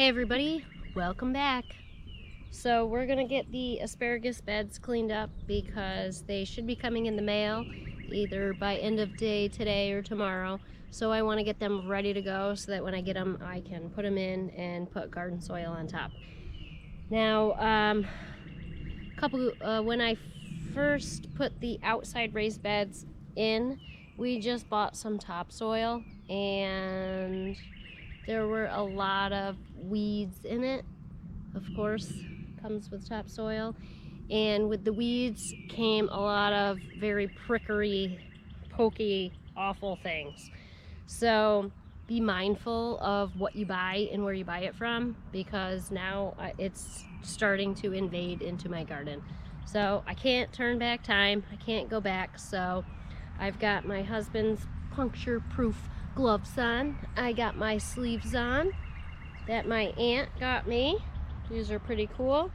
Hey everybody, welcome back. So we're gonna get the asparagus beds cleaned up because they should be coming in the mail either by end of day today or tomorrow. So I want to get them ready to go so that when I get them I can put them in and put garden soil on top. Now when I first put the outside raised beds in, we just bought some topsoil and there were a lot of weeds in it. Of course, comes with topsoil. And with the weeds came a lot of very prickery, pokey, awful things. So be mindful of what you buy and where you buy it from, because now it's starting to invade into my garden. So I can't turn back time. I can't go back. So I've got my husband's puncture-proof gloves on. I got my sleeves on that my aunt got me. These are pretty cool.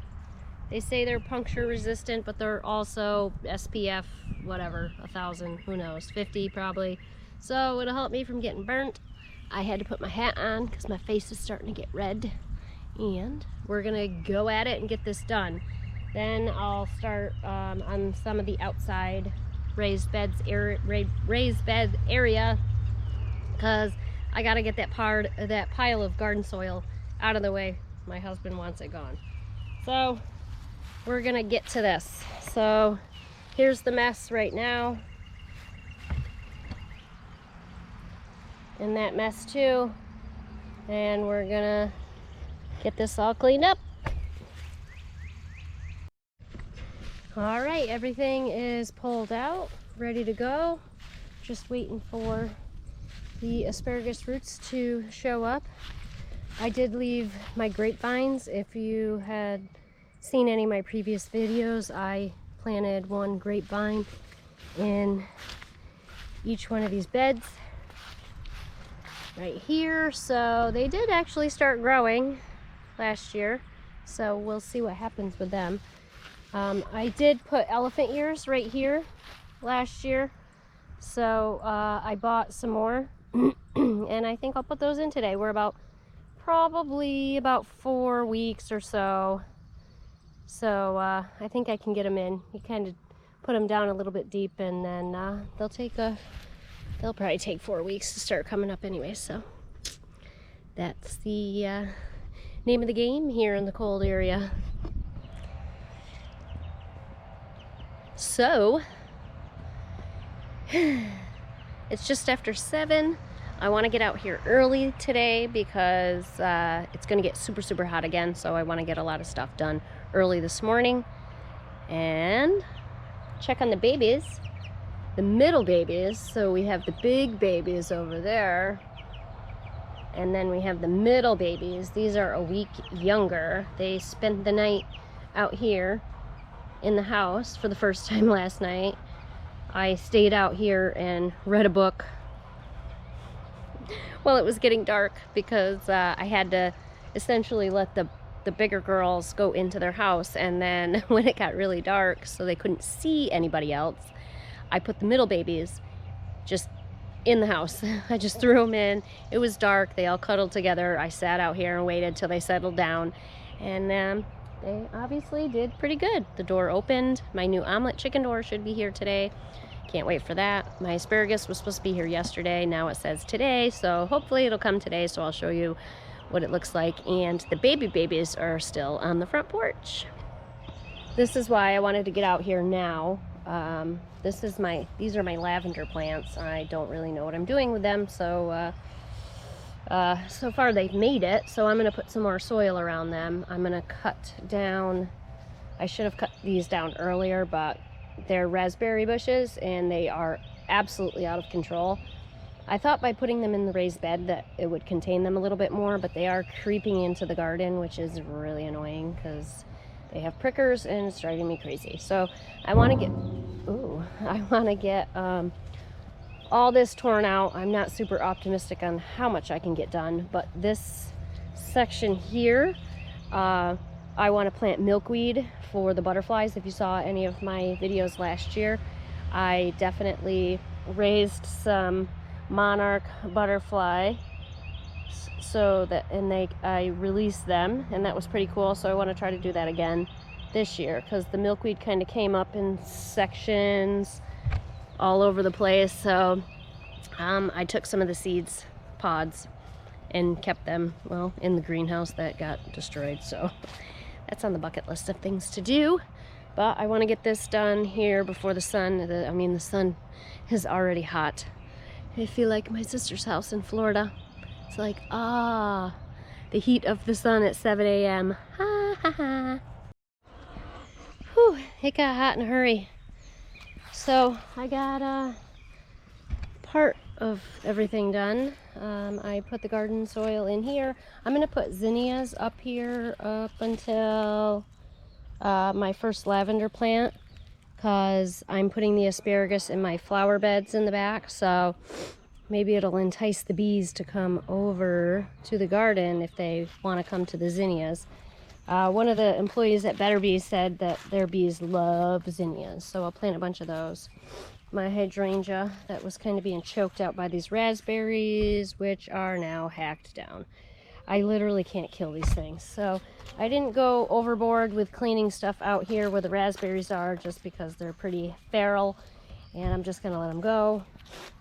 They say they're puncture resistant, but they're also SPF, whatever, 1,000, who knows, 50 probably. So it'll help me from getting burnt. I had to put my hat on because my face is starting to get red. And we're gonna go at it and get this done. Then I'll start on some of the outside raised bed area, because I gotta get that pile of garden soil out of the way. My husband wants it gone. So we're gonna get to this. So here's the mess right now, and that mess too, and we're gonna get this all cleaned up. All right, everything is pulled out, ready to go. Just waiting for the asparagus roots to show up. I did leave my grapevines. If you had seen any of my previous videos, I planted one grapevine in each one of these beds right here. So they did actually start growing last year, so we'll see what happens with them. I did put elephant ears right here last year, so I bought some more and I think I'll put those in today. We're probably about 4 weeks or so. So I think I can get them in. You kind of put them down a little bit deep, and then they'll probably take 4 weeks to start coming up anyway. So that's the name of the game here in the cold area. So it's just after 7. I want to get out here early today because it's going to get super hot again, so I want to get a lot of stuff done early this morning and check on the babies, the middle babies. So we have the big babies over there, and then we have the middle babies. These are a week younger. They spent the night out here in the house for the first time last night. I stayed out here and read a book while it was getting dark, because I had to essentially let the bigger girls go into their house, and then when it got really dark so they couldn't see anybody else, I put the middle babies just in the house. I just threw them in. It was dark. They all cuddled together. I sat out here and waited till they settled down, and they obviously did pretty good. The door opened. My new omelet chicken door should be here today. Can't wait for that. My asparagus was supposed to be here yesterday. Now it says today, so hopefully it'll come today, so I'll show you what it looks like. And the babies are still on the front porch. This is why I wanted to get out here now. These are my lavender plants. I don't really know what I'm doing with them, so so far they've made it, so I'm going to put some more soil around them. I'm going to cut down, I should have cut these down earlier, but they're raspberry bushes and they are absolutely out of control. I thought by putting them in the raised bed that it would contain them a little bit more, but they are creeping into the garden, which is really annoying because they have prickers and it's driving me crazy. So I want to get all this torn out. I'm not super optimistic on how much I can get done, but this section here, I want to plant milkweed for the butterflies. If you saw any of my videos last year, I definitely raised some Monarch butterfly so that, and I released them, and that was pretty cool. So I want to try to do that again this year, because the milkweed kind of came up in sections all over the place. So I took some of the seeds pods and kept them, well, in the greenhouse that got destroyed. So that's on the bucket list of things to do. But I want to get this done here before the sun, the sun is already hot. I feel like my sister's house in Florida. It's like, the heat of the sun at 7 a.m. Ha ha ha. Whew, it got hot in a hurry. So I got part of everything done. I put the garden soil in here. I'm gonna put zinnias up here up until my first lavender plant, because I'm putting the asparagus in my flower beds in the back, so maybe it'll entice the bees to come over to the garden if they want to come to the zinnias. One of the employees at Better Bees said that their bees love zinnias, so I'll plant a bunch of those. My hydrangea that was kind of being choked out by these raspberries, which are now hacked down. I literally can't kill these things, so I didn't go overboard with cleaning stuff out here where the raspberries are, just because they're pretty feral, and I'm just gonna let them go.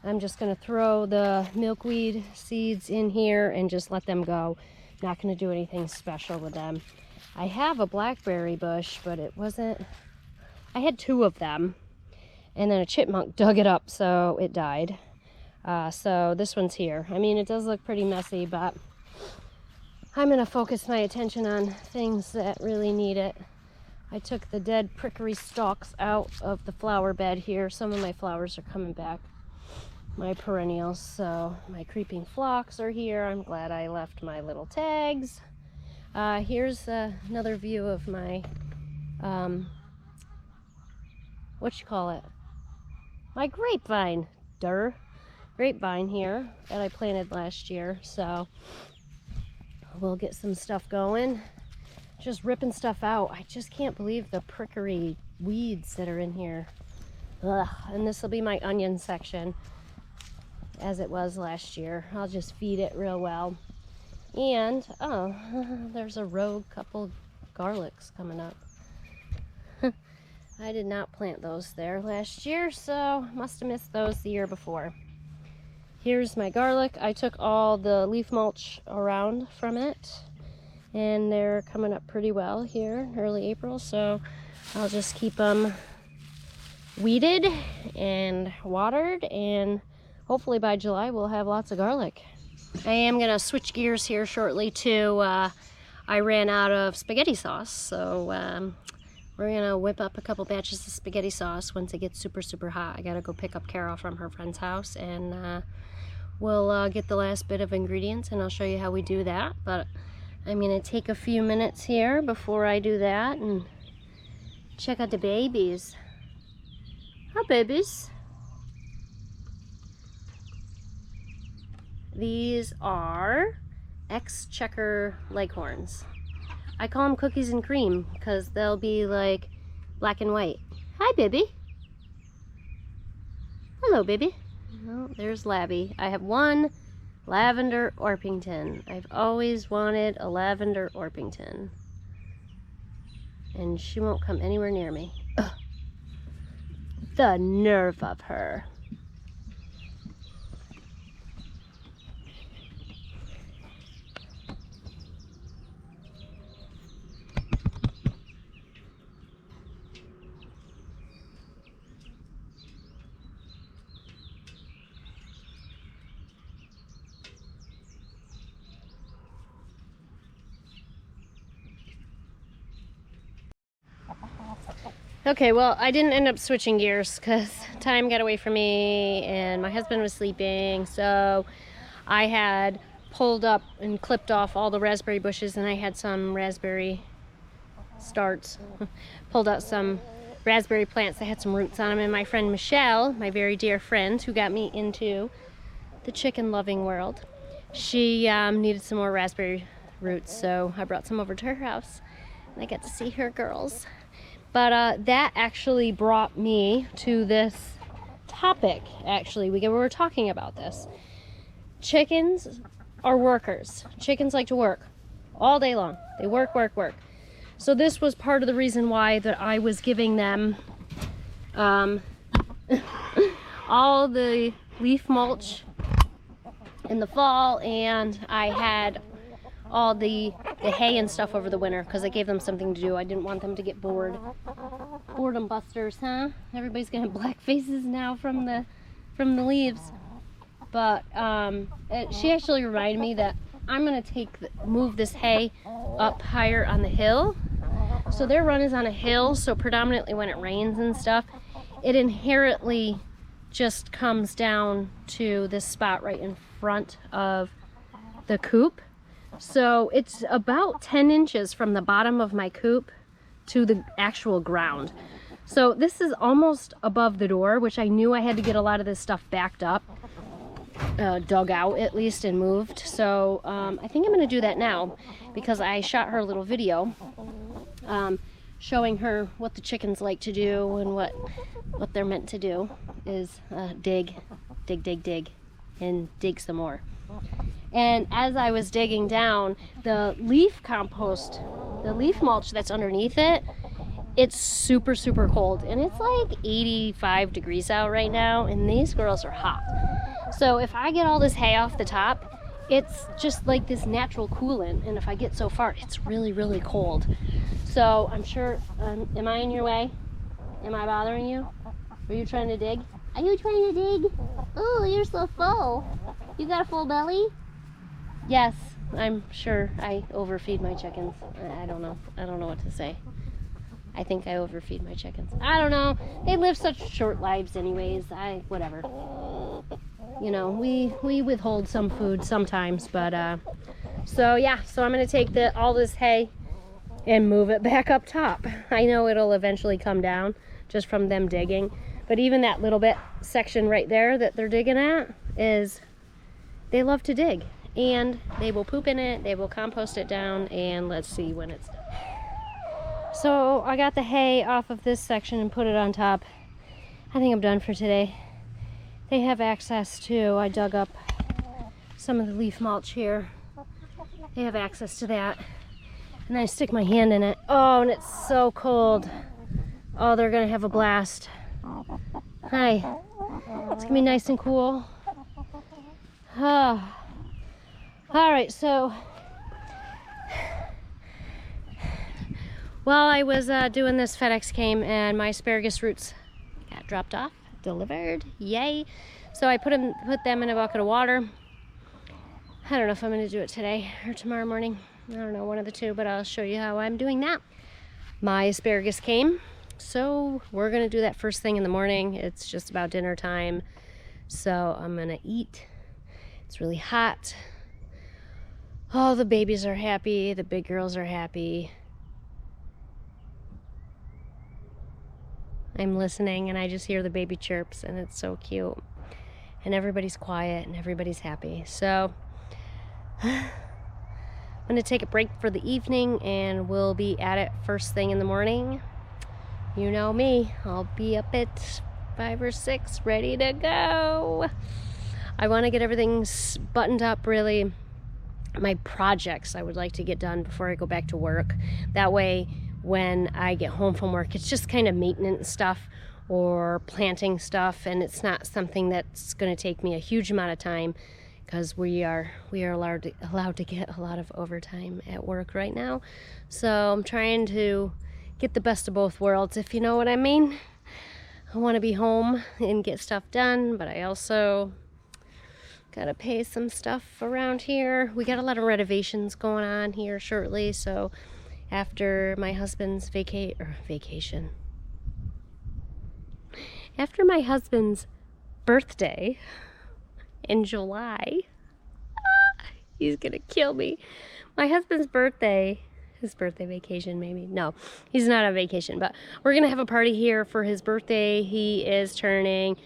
I'm just gonna throw the milkweed seeds in here and just let them go. Not gonna do anything special with them. I have a blackberry bush, but it wasn't, I had 2 of them, and then a chipmunk dug it up, so it died. So this one's here. I mean, it does look pretty messy, but I'm gonna focus my attention on things that really need it. I took the dead prickly stalks out of the flower bed here. Some of my flowers are coming back, my perennials. So my creeping phlox are here. I'm glad I left my little tags. Here's another view of my, my grapevine, grapevine here that I planted last year. So we'll get some stuff going. Just ripping stuff out. I just can't believe the prickly weeds that are in here. Ugh. And this will be my onion section, as it was last year. I'll just feed it real well. And, oh, there's a rogue couple garlics coming up. I did not plant those there last year, so must have missed those the year before. Here's my garlic. I took all the leaf mulch around from it, and they're coming up pretty well here in early April, so I'll just keep them weeded and watered, and hopefully by July we'll have lots of garlic. I am gonna switch gears here shortly to, I ran out of spaghetti sauce, so we're gonna whip up a couple batches of spaghetti sauce once it gets super, super hot. I gotta go pick up Carol from her friend's house, and we'll get the last bit of ingredients, and I'll show you how we do that. But I'm gonna take a few minutes here before I do that and check out the babies. Hi, babies. These are Exchequer leghorns. I call them cookies and cream because they'll be like black and white. Hi, baby. Hello, baby. Oh, there's Labby. I have one lavender Orpington. I've always wanted a lavender Orpington, and she won't come anywhere near me. Ugh. The nerve of her. Okay, well, I didn't end up switching gears because time got away from me and my husband was sleeping, so I had pulled up and clipped off all the raspberry bushes, and I had some raspberry starts. Pulled out some raspberry plants that had some roots on them, and my friend Michelle, my very dear friend who got me into the chicken loving world, she needed some more raspberry roots, so I brought some over to her house and I got to see her girls. But that actually brought me to this topic. Actually, we were talking about this. Chickens are workers. Chickens like to work all day long. They work, work, work. So this was part of the reason why that I was giving them all the leaf mulch in the fall, and I had all the hay and stuff over the winter because I gave them something to do. I didn't want them to get bored. Boredom busters, huh? Everybody's gonna have black faces now from the leaves. But she actually reminded me that I'm gonna move this hay up higher on the hill. So their run is on a hill, so predominantly when it rains and stuff, it inherently just comes down to this spot right in front of the coop. So it's about 10 inches from the bottom of my coop to the actual ground. So this is almost above the door, which I knew I had to get a lot of this stuff backed up, dug out at least, and moved. So I think I'm gonna do that now because I shot her a little video showing her what the chickens like to do and what they're meant to do is dig, and dig some more. And as I was digging down, the leaf compost, the leaf mulch that's underneath it, it's super, super cold. And it's like 85 degrees out right now, and these girls are hot. So if I get all this hay off the top, it's just like this natural coolant. And if I get so far, it's really, really cold. So I'm sure, am I in your way? Am I bothering you? Are you trying to dig? Are you trying to dig? Oh, you're so full. You got a full belly? Yes, I'm sure I overfeed my chickens. I don't know. I don't know what to say. I think I overfeed my chickens. I don't know. They live such short lives anyways. Whatever. You know, we withhold some food sometimes, but so yeah, so I'm gonna take all this hay and move it back up top. I know it'll eventually come down just from them digging, but even that little bit section right there that they're digging at they love to dig, and they will poop in it, they will compost it down, and let's see when it's done. So I got the hay off of this section and put it on top. I think I'm done for today. They have access to, I dug up some of the leaf mulch here. They have access to that. And I stick my hand in it. Oh, and it's so cold. Oh, they're gonna have a blast. Hi. It's gonna be nice and cool. Oh. All right, so while I was doing this, FedEx came and my asparagus roots got dropped off, delivered, yay. So I put them in a bucket of water. I don't know if I'm gonna do it today or tomorrow morning. I don't know, one of the two, but I'll show you how I'm doing that. My asparagus came, so we're gonna do that first thing in the morning. It's just about dinner time, so I'm gonna eat. It's really hot. All the babies are happy, the big girls are happy. I'm listening and I just hear the baby chirps, and it's so cute. And everybody's quiet and everybody's happy. So I'm gonna take a break for the evening and we'll be at it first thing in the morning. You know me, I'll be up at 5 or 6 ready to go. I want to get everything buttoned up, really. My projects I would like to get done before I go back to work. That way when I get home from work, it's just kind of maintenance stuff or planting stuff, and it's not something that's going to take me a huge amount of time, because we are allowed to get a lot of overtime at work right now. So I'm trying to get the best of both worlds, if you know what I mean. I want to be home and get stuff done, but I also gotta pay some stuff around here. We got a lot of renovations going on here shortly, so after my husband's vacation. After my husband's birthday in July, he's gonna kill me. My husband's birthday, his birthday vacation maybe. No, he's not on vacation, but we're gonna have a party here for his birthday. He is turning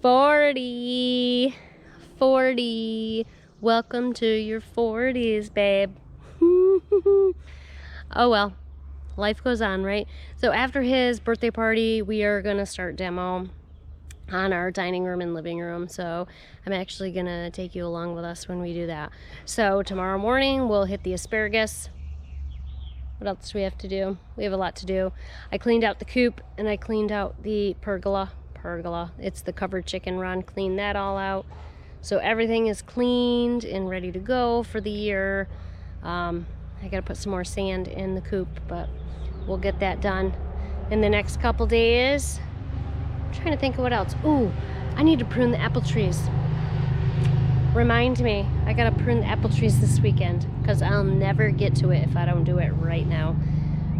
40. 40. Welcome to your 40s, babe. Oh well, life goes on, right? So after his birthday party, we are gonna start demo. on our dining room and living room. So I'm actually gonna take you along with us when we do that. So tomorrow morning we'll hit the asparagus. What else do we have to do? We have a lot to do. I cleaned out the coop and I cleaned out the pergola. It's the covered chicken run. Cleaned that all out. So everything is cleaned and ready to go for the year. I gotta put some more sand in the coop, but we'll get that done in the next couple days. I'm trying to think of what else. Ooh, I need to prune the apple trees. Remind me, I gotta prune the apple trees this weekend because I'll never get to it if I don't do it right now.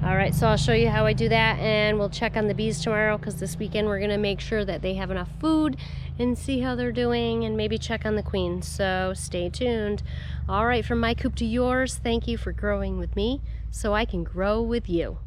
All right, so I'll show you how I do that, and we'll check on the bees tomorrow because this weekend we're gonna make sure that they have enough food and see how they're doing and maybe check on the queen. So stay tuned. All right, from my coop to yours, thank you for growing with me so I can grow with you.